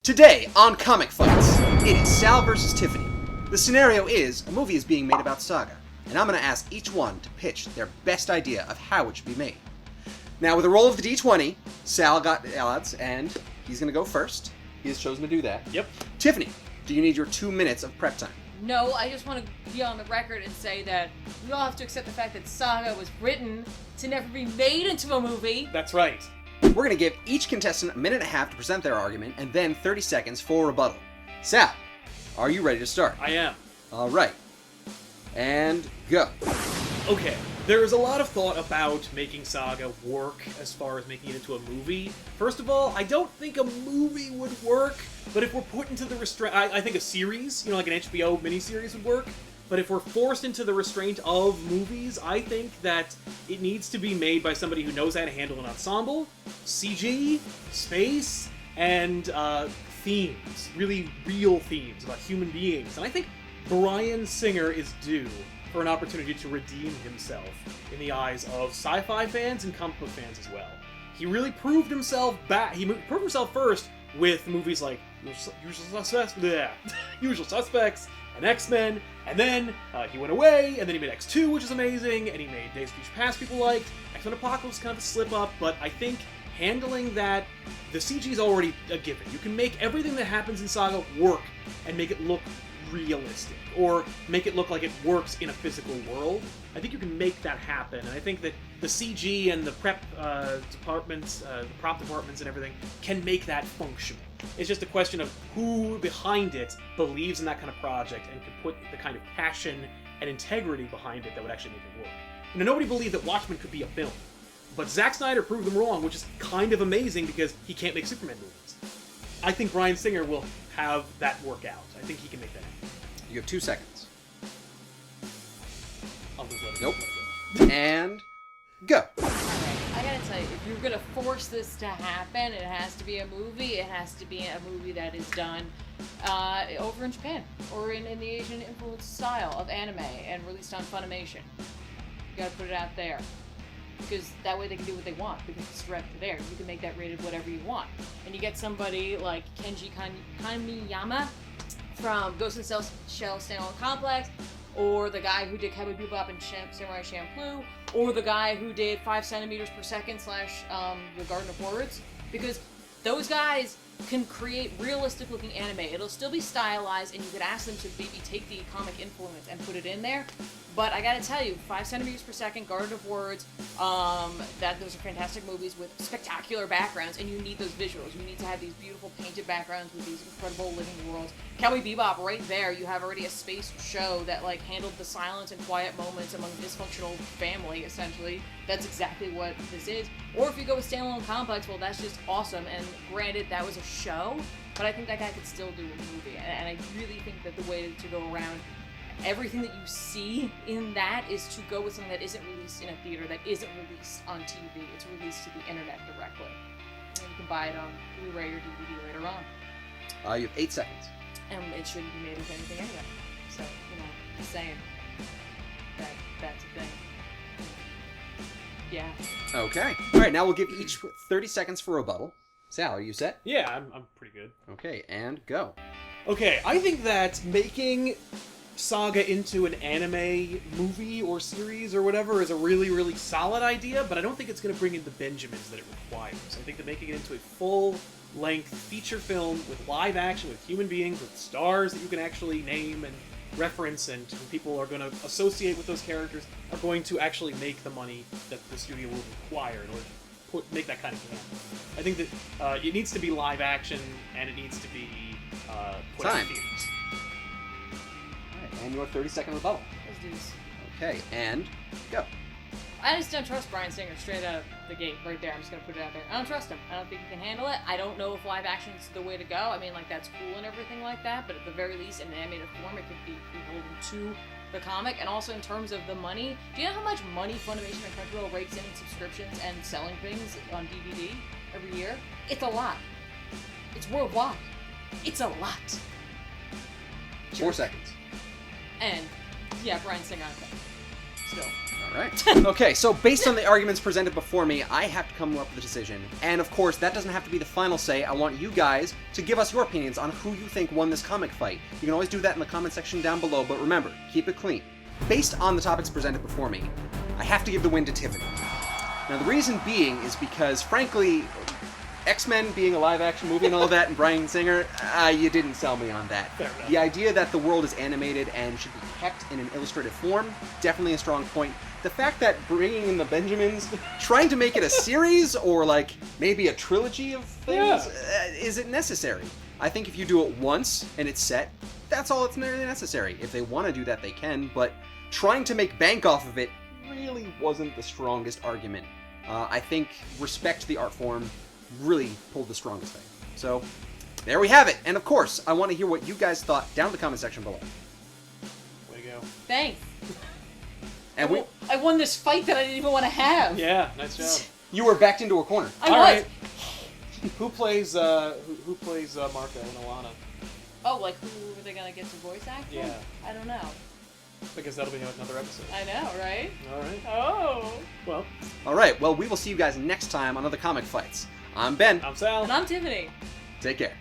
Today on Comic Fights, it is Sal versus Tiffany. The scenario is, a movie is being made about Saga, and I'm going to ask each one to pitch their best idea of how it should be made. Now, with a roll of the D20, Sal got the odds, and he's going to go first. He has chosen to do that. Yep. Tiffany, do you need your 2 minutes of prep time? No, I just want to be on the record and say that we all have to accept the fact that Saga was written to never be made into a movie. That's right. We're going to give each contestant a minute and a half to present their argument, and then 30 seconds for rebuttal. Sal, are you ready to start? I am. All right. And go. Okay, there is a lot of thought about making Saga work as far as making it into a movie. First of all, I don't think a movie would work, but if we're put into the restraint, I think a series, like an HBO miniseries would work. But if we're forced into the restraint of movies, I think that it needs to be made by somebody who knows how to handle an ensemble, CG, space, and themes. Really real themes about human beings. And I think Bryan Singer is due for an opportunity to redeem himself in the eyes of sci-fi fans and comic book fans as well. He really proved himself He proved himself first with movies like Usual Suspects, and X-Men, and then he went away, and then he made X2, which is amazing, and he made Days of Future Past people liked. X-Men Apocalypse kind of a slip-up, but I think handling that, the CG is already a given. You can make everything that happens in Saga work and make it look realistic, or make it look like it works in a physical world. I think you can make that happen, and I think that the CG and the prep departments, the prop departments and everything can make that functional. It's just a question of who behind it believes in that kind of project and can put the kind of passion and integrity behind it that would actually make it work. Nobody believed that Watchmen could be a film, but Zack Snyder proved them wrong, which is kind of amazing because he can't make Superman movies. I think Bryan Singer will have that work out. I think he can make that happen. You have 2 seconds. I'll just let it Nope. go. And go. Alright, I gotta tell you, if you're gonna force this to happen, it has to be a movie. It has to be a movie that is done over in Japan, or in the Asian influence style of anime, and released on Funimation. You gotta put it out there. Because that way they can do what they want, because it's direct there. You can make that rated whatever you want. And you get somebody like Kenji Kamiyama from Ghost in the Shell Standalone Complex, or the guy who did Cowboy Bebop and Samurai Champloo, or the guy who did 5 centimeters per second / The Garden of Words, because those guys can create realistic looking anime. It'll still be stylized, and you could ask them to maybe take the comic influence and put it in there. But I gotta tell you, 5 centimeters per second, Garden of Words, those are fantastic movies with spectacular backgrounds, and you need those visuals. You need to have these beautiful painted backgrounds with these incredible living worlds. Cowboy Bebop, right there, you have already a space show that handled the silence and quiet moments among dysfunctional family, essentially. That's exactly what this is. Or if you go with Standalone Complex, well, that's just awesome. And granted, that was a show, but I think that guy could still do a movie. And I really think that the way to go around everything that you see in that is to go with something that isn't released in a theater, that isn't released on TV. It's released to the internet directly. And you can buy it on Blu-ray or DVD later on. You have 8 seconds. And it shouldn't be made with anything anyway. So, just saying that that's a thing. Yeah. Okay. All right, now we'll give each 30 seconds for rebuttal. Sal, are you set? Yeah, I'm pretty good. Okay, and go. Okay, I think that making Saga into an anime movie or series or whatever is a really, really solid idea, but I don't think it's going to bring in the Benjamins that it requires. I think that making it into a full-length feature film with live action, with human beings, with stars that you can actually name and reference, and people are going to associate with those characters, are going to actually make the money that the studio will require in order to make that kind of game. I think that it needs to be live action, and it needs to be put in theaters. And your 30-second rebuttal. Let's do this. Okay, and go. I just don't trust Bryan Singer straight out of the gate right there. I'm just going to put it out there. I don't trust him. I don't think he can handle it. I don't know if live action is the way to go. I mean, that's cool and everything like that, but at the very least, in an animated form, it could be beholden to the comic. And also in terms of the money, do you know how much money Funimation and Crunchyroll rakes in subscriptions and selling things on DVD every year? It's a lot. It's worldwide. It's a lot. 4 seconds. And, yeah, Bryan Singer, I think. Still. Alright. Okay, so based on the arguments presented before me, I have to come up with a decision. And of course, that doesn't have to be the final say. I want you guys to give us your opinions on who you think won this comic fight. You can always do that in the comment section down below, but remember, keep it clean. Based on the topics presented before me, I have to give the win to Tiffany. Now, the reason being is because, frankly, X-Men being a live-action movie and all of that, and Bryan Singer, you didn't sell me on that. Fair enough. The idea that the world is animated and should be kept in an illustrative form, definitely a strong point. The fact that bringing in the Benjamins, trying to make it a series or like maybe a trilogy of things, is it necessary? I think if you do it once and it's set, that's all that's really necessary. If they want to do that, they can, but trying to make bank off of it really wasn't the strongest argument. I think respect to the art form really pulled the strongest thing. So, there we have it. And of course, I want to hear what you guys thought down in the comment section below. Way to go. Thanks. And I won this fight that I didn't even want to have. Yeah, nice job. you were backed into a corner. I All was. right. Who plays Marco and Alana? Oh, like who are they gonna get to voice act? Yeah. I don't know. Because that'll be another episode. I know, right? All right. Oh. Well, All right, well, we will see you guys next time on other comic fights. I'm Ben. I'm Sal. And I'm Tiffany. Take care.